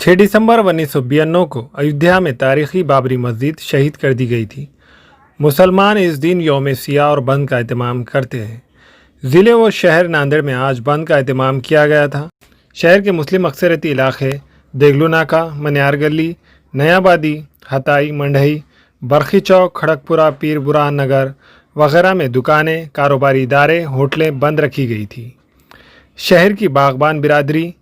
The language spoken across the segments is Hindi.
6 दिसंबर 1992 को अयोध्या में तारीखी बाबरी मस्जिद शहीद कर दी गई थी। मुसलमान इस दिन यौम सियाह और बंद का एहतमाम करते हैं। ज़िले व शहर नांदेड़ में आज बंद का एहतमाम किया गया था। शहर के मुस्लिम अक्सरियती इलाके देगलू नाका, मनियार गली, नयाबादी, हताई, मंडई, बरखी चौक, खड़गपुरा, पीर बुरहान नगर वगैरह में दुकानें, कारोबारी इदारे, होटलें बंद रखी गई थी। शहर की बागबान बिरादरी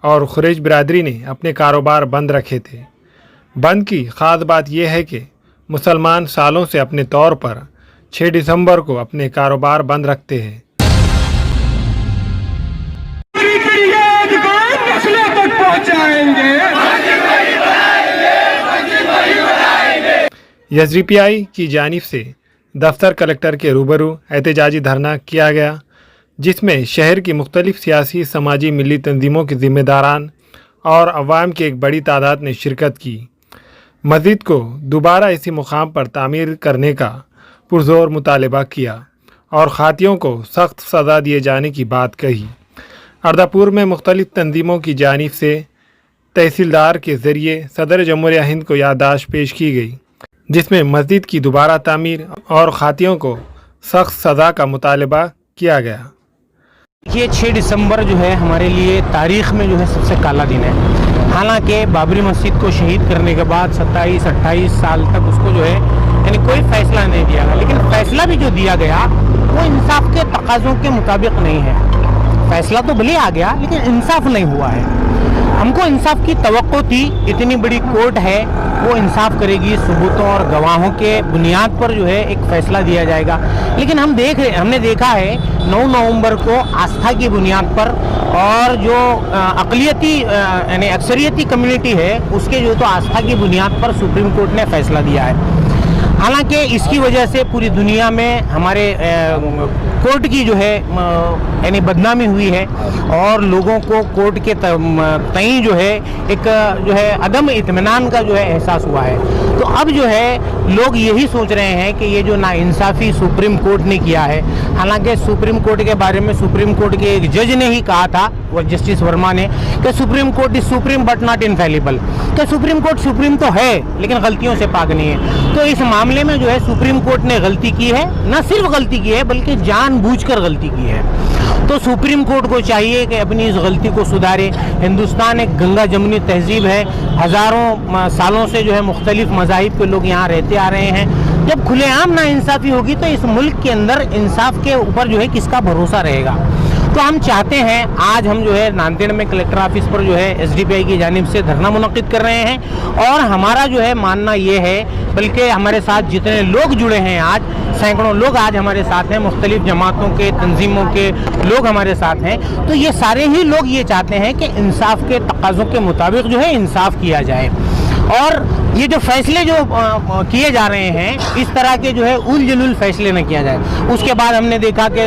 और खुरेज बिरादरी ने अपने कारोबार बंद रखे थे। बंद की ख़ास बात यह है कि मुसलमान सालों से अपने तौर पर 6 दिसंबर को अपने कारोबार बंद रखते हैं। एसडीपीआई की जानिब से दफ्तर कलेक्टर के रूबरू एहतजाजी धरना किया गया, जिसमें शहर की मुख्तलिफ सियासी, समाजी, मिली तंजीमों के ज़िम्मेदारान और अवाम की एक बड़ी तादाद ने शिरकत की। मस्जिद को दोबारा इसी मुकाम पर तामीर करने का पुरजोर मुतालबा किया और खातियों को सख्त सज़ा दिए जाने की बात कही। अर्दापुर में मुख्तलिफ तंजीमों की जानिब से तहसीलदार के ज़रिए सदर जमहूरिया हिंद को याददाश्त पेश की गई, जिसमें मस्जिद की दोबारा तामीर और खातियों को सख्त सज़ा का मुतालबा किया गया। ये 6 दिसंबर जो है हमारे लिए तारीख़ में जो है सबसे काला दिन है। हालांकि बाबरी मस्जिद को शहीद करने के बाद 27-28 साल तक उसको जो है यानी कोई फ़ैसला नहीं दिया गया, लेकिन फ़ैसला भी जो दिया गया वो इंसाफ के तकाज़ों के मुताबिक नहीं है। फ़ैसला तो भले आ गया लेकिन इंसाफ नहीं हुआ है। हमको इंसाफ की तवक्को थी, इतनी बड़ी कोर्ट है वो इंसाफ करेगी, सबूतों और गवाहों के बुनियाद पर जो है एक फ़ैसला दिया जाएगा। लेकिन हमने देखा है 9 नवंबर को आस्था की बुनियाद पर और जो अक़लियती यानी अक्सरियती कम्युनिटी है उसके जो तो आस्था की बुनियाद पर सुप्रीम कोर्ट ने फ़ैसला दिया है। हालांकि इसकी वजह से पूरी दुनिया में हमारे कोर्ट की जो है यानी बदनामी हुई है और लोगों को कोर्ट के तई जो है एक जो है अदम इत्मीनान का जो है एहसास हुआ है। तो अब जो है लोग यही सोच रहे हैं कि ये जो नाइंसाफ़ी सुप्रीम कोर्ट ने किया है, हालांकि सुप्रीम कोर्ट के बारे में सुप्रीम कोर्ट के एक जज ने ही कहा था, वो जस्टिस वर्मा ने, कि supreme court is supreme but not infallible. तो सुप्रीम कोर्ट सुप्रीम तो है लेकिन गलतियों से पाक नहीं है। तो इस मामले में जो है सुप्रीम कोर्ट ने गलती की है, न सिर्फ गलती की है बल्कि जानबूझकर गलती की है। तो सुप्रीम कोर्ट को चाहिए कि अपनी इस गलती को सुधारे। हिंदुस्तान एक गंगा जमुनी तहजीब है, हज़ारों सालों से जो है मुख्तलिफ मज़ाहिब के लोग यहाँ रहते आ रहे हैं। जब खुलेआम नाइंसाफ़ी होगी तो इस मुल्क के अंदर इंसाफ के ऊपर जो है किसका भरोसा रहेगा। तो हम चाहते हैं, आज हम जो है नांदेड़ में कलेक्टर ऑफिस पर जो है एसडीपीआई की जानिब से धरना मुनक्किद कर रहे हैं और हमारा जो है मानना ये है, बल्कि हमारे साथ जितने लोग जुड़े हैं आज, सैकड़ों लोग आज हमारे साथ हैं, मुख्तलिफ जमातों के, तंजीमों के लोग हमारे साथ हैं। तो ये सारे ही लोग ये चाहते हैं कि इंसाफ के तकाज़ों के मुताबिक जो है इंसाफ किया जाए और ये जो फैसले जो किए जा रहे हैं इस तरह के जो है उल जलूल फैसले न किया जाए। उसके बाद हमने देखा कि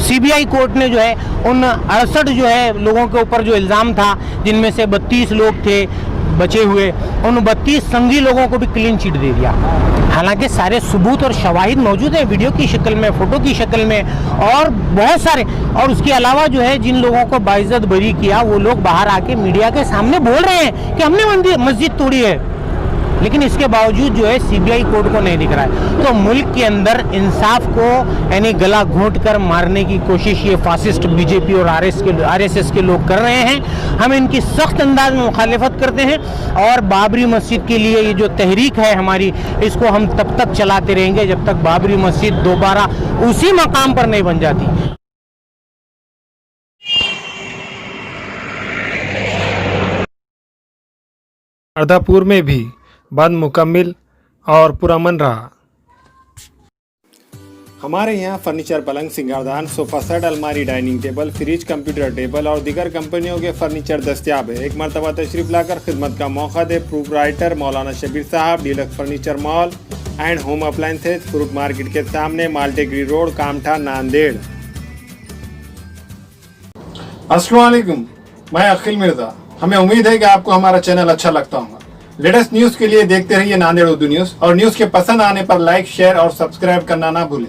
सीबीआई कोर्ट ने जो है उन 68 जो है लोगों के ऊपर जो इल्ज़ाम था, जिनमें से 32 लोग थे बचे हुए, उन 32 संगी लोगों को भी क्लीन चिट दे दिया। हालांकि सारे सबूत और शवाहिद मौजूद है, वीडियो की शक्ल में, फ़ोटो की शक्ल में और बहुत सारे। और उसके अलावा जो है जिन लोगों को बाइज्जत बरी किया वो लोग बाहर आके मीडिया के सामने बोल रहे हैं कि हमने मस्जिद तोड़ी है, लेकिन इसके बावजूद जो है सीबीआई कोर्ट को नहीं दिख रहा है। तो मुल्क के अंदर इंसाफ को यानी गला घोंट कर मारने की कोशिश ये फासिस्ट बीजेपी और आरएसएस के लोग कर रहे हैं। हम इनकी सख्त अंदाज में मुखालिफत करते हैं और बाबरी मस्जिद के लिए ये जो तहरीक है हमारी, इसको हम तब तक चलाते रहेंगे जब तक बाबरी मस्जिद दोबारा उसी मकाम पर नहीं बन जाती। अर्दापुर में भी बंद मुकम्मिल और पुरअमन रहा। हमारे यहाँ फर्नीचर, पलंग, सिंगारदान, सोफ़ा सेट, अलमारी, dining table, fridge, computer table और दीगर कंपनियों के फर्नीचर दस्तियाब है। एक मरतबा तशरीफ लाकर खिदमत का मौका दे। प्रोप्राइटर मौलाना शबीर साहब, deluxe furniture mall and home appliances, fruit market के सामने, माल्टेगिरी रोड, कामठा, नांदेड़। अस्सलाम वालेकुम, मैं अखिल मिर्जा। हमें उम्मीद है कि आपको हमारा चैनल अच्छा लगता होगा। लेटेस्ट न्यूज़ के लिए देखते रहिए नांदेड़ उर्दू न्यूज़ और न्यूज़ के पसंद आने पर लाइक, शेयर और सब्सक्राइब करना ना भूलें।